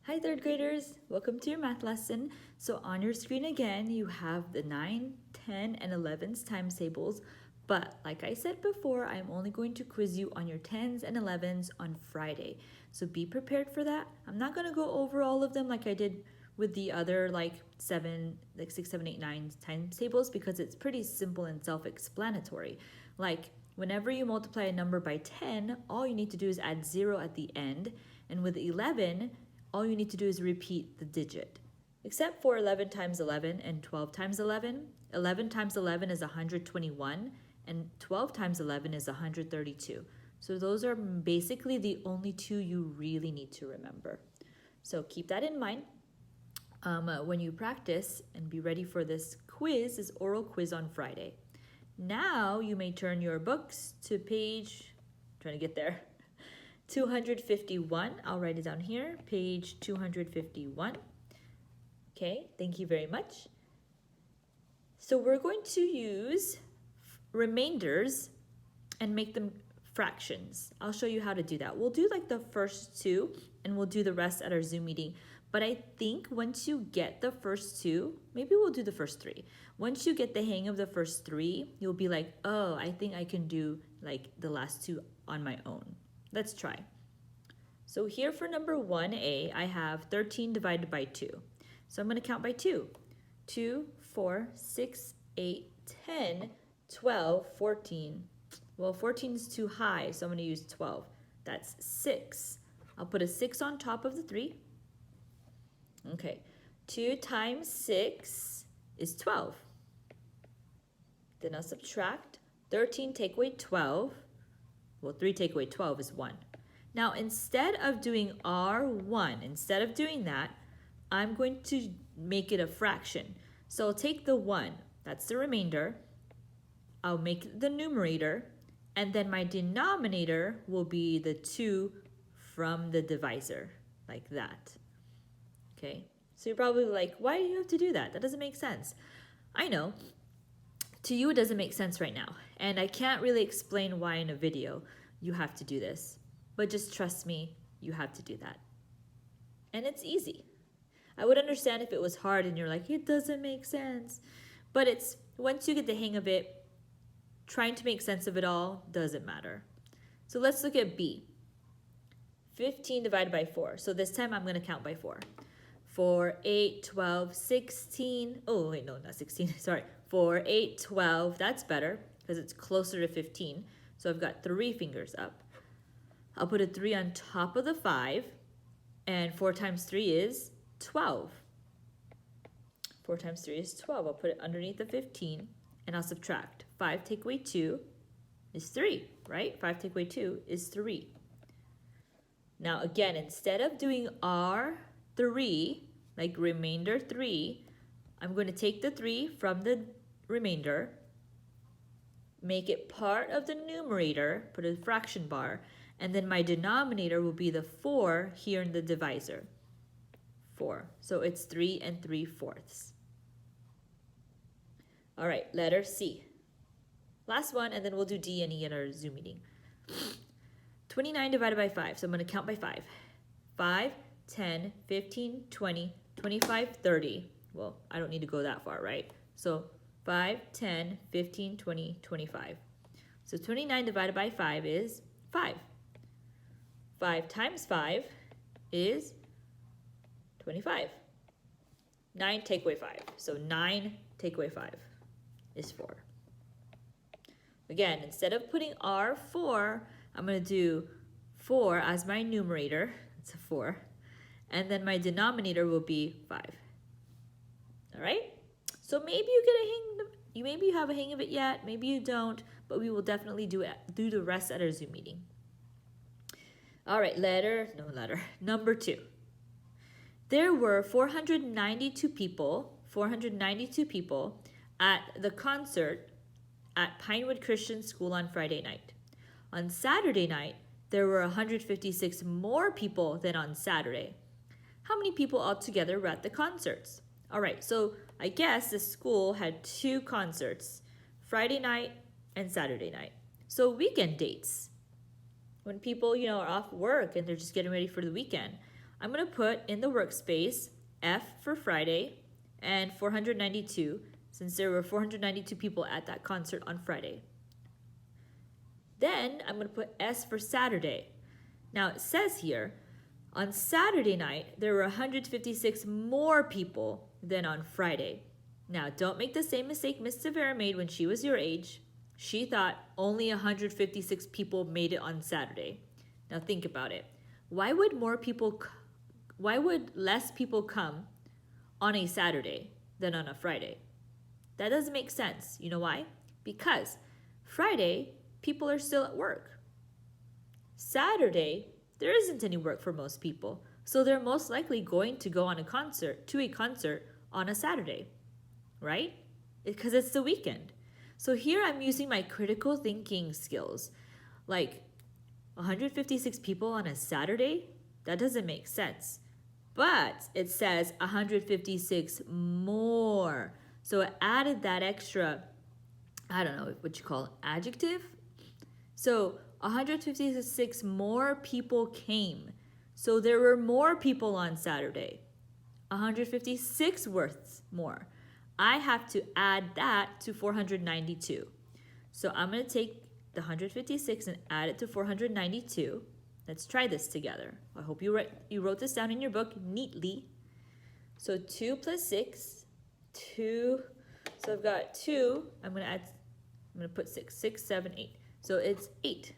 Hi third graders, welcome to your math lesson. So on your screen again, you have the 9, 10, and 11's times tables, but like I said before, I'm only going to quiz you on your 10s and 11s on Friday. So be prepared for that. I'm not going to go over all of them like I did with the other like 6, 7, 8, 9 times tables because it's pretty simple and self-explanatory. Like whenever you multiply a number by 10, all you need to do is add 0 at the end, and with 11, all you need to do is repeat the digit. Except for 11 times 11 and 12 times 11. 11 times 11 is 121 and 12 times 11 is 132. So those are basically the only two you really need to remember. So keep that in mind when you practice and be ready for this oral quiz on Friday. Now you may turn your books to page, trying to get there, 251. I'll write it down here, page 251. Okay, thank you very much. So we're going to use remainders and make them fractions. I'll show you how to do that. We'll do like the first two and we'll do the rest at our Zoom meeting. But I think once you get the first two, maybe we'll do the first three. Once you get the hang of the first three, you'll be like, oh, I think I can do like the last two on my own. Let's try. So here for number 1A, I have 13 divided by 2. So I'm going to count by 2. 2, 4, 6, 8, 10, 12, 14. Well, 14 is too high, so I'm going to use 12. That's 6. I'll put a 6 on top of the 3. Okay, 2 times 6 is 12. Then I'll subtract. 13 take away 12. Well, 3 take away 12 is 1. Now, instead of doing R1, instead of doing that, I'm going to make it a fraction. So I'll take the 1, that's the remainder. I'll make the numerator, and then my denominator will be the 2 from the divisor, like that. Okay, so you're probably like, why do you have to do that? That doesn't make sense. I know. To you, it doesn't make sense right now, and I can't really explain why in a video you have to do this, but just trust me, you have to do that. And it's easy. I would understand if it was hard and you're like, it doesn't make sense, but it's once you get the hang of it, trying to make sense of it all doesn't matter. So let's look at B. 15 divided by 4. So this time I'm going to count by 4. 4, 8, 12, 16. Oh, wait, no, not 16. Sorry. 4, 8, 12. That's better because it's closer to 15. So I've got 3 fingers up. I'll put a 3 on top of the 5. And 4 times 3 is 12. 4 times 3 is 12. I'll put it underneath the 15. And I'll subtract. 5 take away 2 is 3, right? 5 take away 2 is 3. Now again, instead of doing R3, like remainder 3, I'm going to take the 3 from the remainder, make it part of the numerator, put a fraction bar, and then my denominator will be the 4 here in the divisor. 4. So it's 3 3/4. All right, letter C. Last one, and then we'll do D and E in our Zoom meeting. 29 divided by 5. So I'm going to count by 5. 5, 10, 15, 20, 25, 30. Well, I don't need to go that far, right? So 5, 10, 15, 20, 25. So 29 divided by 5 is 5. 5 times 5 is 25. 9 take away 5. So 9 take away 5 is 4. Again, instead of putting R4, I'm going to do 4 as my numerator. It's a 4. And then my denominator will be 5. All right? So maybe you get a hang, maybe you have a hang of it yet, maybe you don't, but we will definitely do the rest at our Zoom meeting. All right, number 2. There were 492 people at the concert at Pinewood Christian School on Friday night. On Saturday night, there were 156 more people than on Saturday. How many people altogether were at the concerts? All right, so I guess the school had 2 concerts, Friday night and Saturday night. So weekend dates. When people, are off work and they're just getting ready for the weekend. I'm going to put in the workspace F for Friday and 492, since there were 492 people at that concert on Friday. Then I'm going to put S for Saturday. Now it says here, on Saturday night, there were 156 more people than on Friday. Now, don't make the same mistake Miss Severa made when she was your age. She thought only 156 people made it on Saturday. Now think about it. Why would less people come on a Saturday than on a Friday? That doesn't make sense. You know why? Because Friday, people are still at work. Saturday, there isn't any work for most people, so they're most likely going to go on a concert on a Saturday, right? Because it's the weekend. So here I'm using my critical thinking skills. Like 156 people on a Saturday? That doesn't make sense. But it says 156 more. So it added that extra, I don't know what you call it, adjective. So 156 more people came. So there were more people on Saturday. 156 worths more. I have to add that to 492. So I'm going to take the 156 and add it to 492. Let's try this together. I hope you wrote this down in your book neatly. So 2 plus 6, 2. So I've got 2. I'm going to put 6, 6, 7, 8. So it's 8.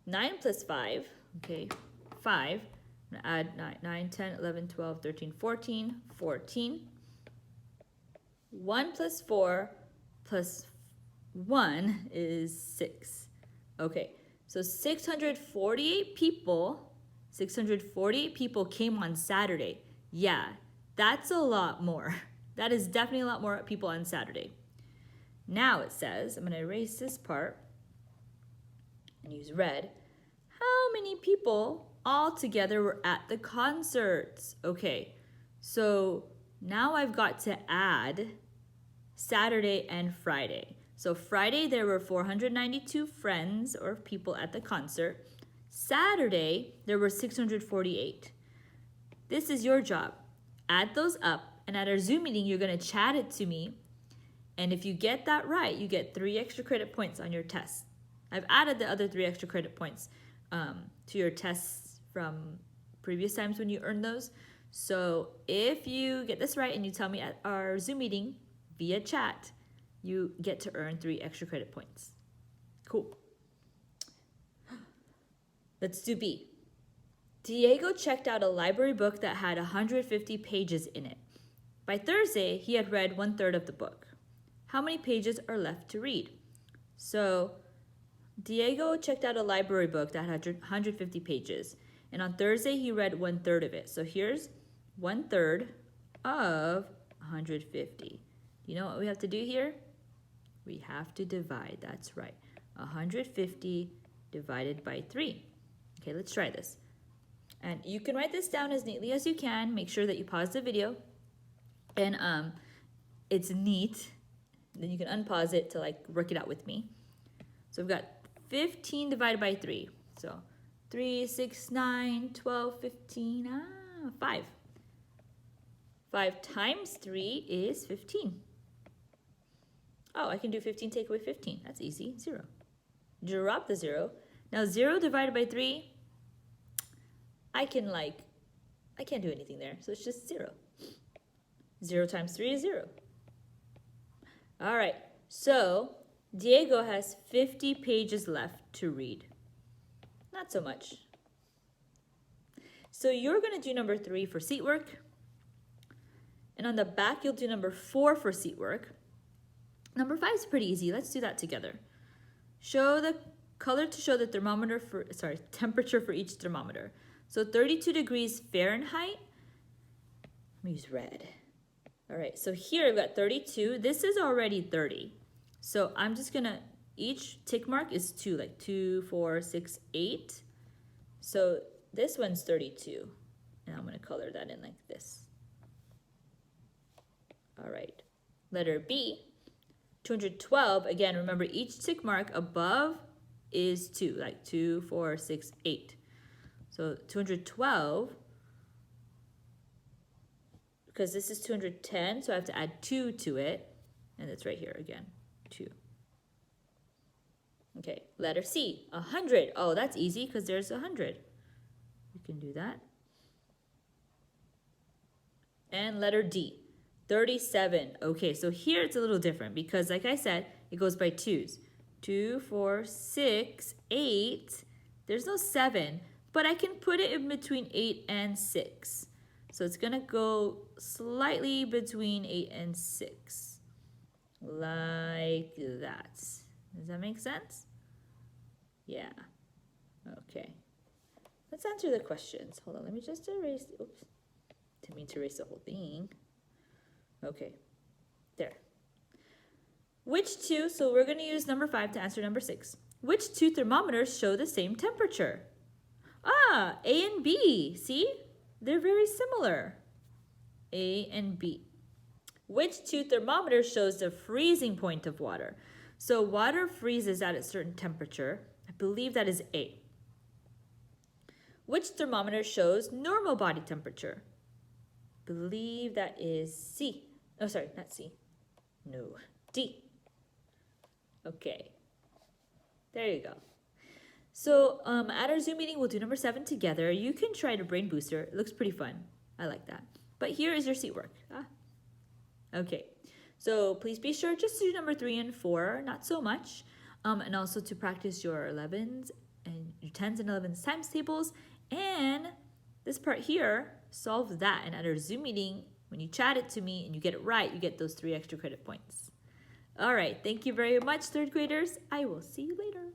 9 plus 5, okay, 5. I'm going to add 9, 10, 11, 12, 13, 14, 14. 1 plus 4 plus 1 is 6. Okay, so 648 people came on Saturday. Yeah, that's a lot more. That is definitely a lot more people on Saturday. Now it says, I'm going to erase this part and use red. How many people altogether were at the concerts? Okay, so now I've got to add Saturday and Friday. So Friday there were 492 friends or people at the concert. Saturday there were 648. This is your job. Add those up, and at our Zoom meeting you're going to chat it to me. And if you get that right, you get 3 extra credit points on your test. I've added the other 3 extra credit points to your tests from previous times when you earned those. So if you get this right and you tell me at our Zoom meeting via chat, you get to earn 3 extra credit points. Cool. Let's do B. Diego checked out a library book that had 150 pages in it. By Thursday, he had read 1/3 of the book. How many pages are left to read? So Diego checked out a library book that had 150 pages. And on Thursday, he read 1/3 of it. So here's 1/3 of 150. You know what we have to do here? We have to divide. That's right. 150 divided by 3. Okay, let's try this. And you can write this down as neatly as you can. Make sure that you pause the video. And it's neat. Then you can unpause it to work it out with me. So we've got 15 divided by 3. So 3, 6, 9, 12, 15, 5. 5 times 3 is 15. Oh, I can do 15 take away 15. That's easy. 0. Drop the 0. Now 0 divided by 3, I can't do anything there. So it's just 0. 0 times 3 is 0. All right. So Diego has 50 pages left to read. Not so much. So you're going to do number 3 for seat work. And on the back, you'll do number 4 for seat work. Number 5 is pretty easy. Let's do that together. Show the color to show the temperature for each thermometer. So 32 degrees Fahrenheit. Let me use red. All right, so here I've got 32. This is already 30. So I'm just gonna, each tick mark is 2, like 2, 4, 6, 8. So this one's 32. And I'm gonna color that in like this. All right, letter B, 212. Again, remember each tick mark above is 2, like 2, 4, 6, 8. So 212, because this is 210, so I have to add 2 to it. And it's right here again, 2. Okay, letter C, 100. Oh, that's easy because there's 100. You can do that. And letter D, 37. Okay, so here it's a little different because like I said, it goes by 2s. 2, 4, 6, 8. There's no 7, but I can put it in between 8 and 6. So it's going to go slightly between 8 and 6. Like that. Does that make sense? Yeah. Okay. Let's answer the questions. Hold on, let me just erase. Oops. Didn't mean to erase the whole thing. Okay. There. Which two, so we're going to use number 5 to answer number 6. Which two thermometers show the same temperature? Ah, A and B. See? They're very similar. A and B. Which two thermometers shows the freezing point of water? So water freezes at a certain temperature. I believe that is A. Which thermometer shows normal body temperature? I believe that is C. Oh, sorry, not C. No, D. Okay. There you go. So at our Zoom meeting, we'll do number 7 together. You can try to brain booster. It looks pretty fun. I like that. But here is your seat work. Okay. So please be sure just to do number 3 and 4, not so much. And also to practice your 11s and your 10s and 11s times tables. And this part here, solve that. And at our Zoom meeting, when you chat it to me and you get it right, you get those 3 extra credit points. All right. Thank you very much, 3rd graders. I will see you later.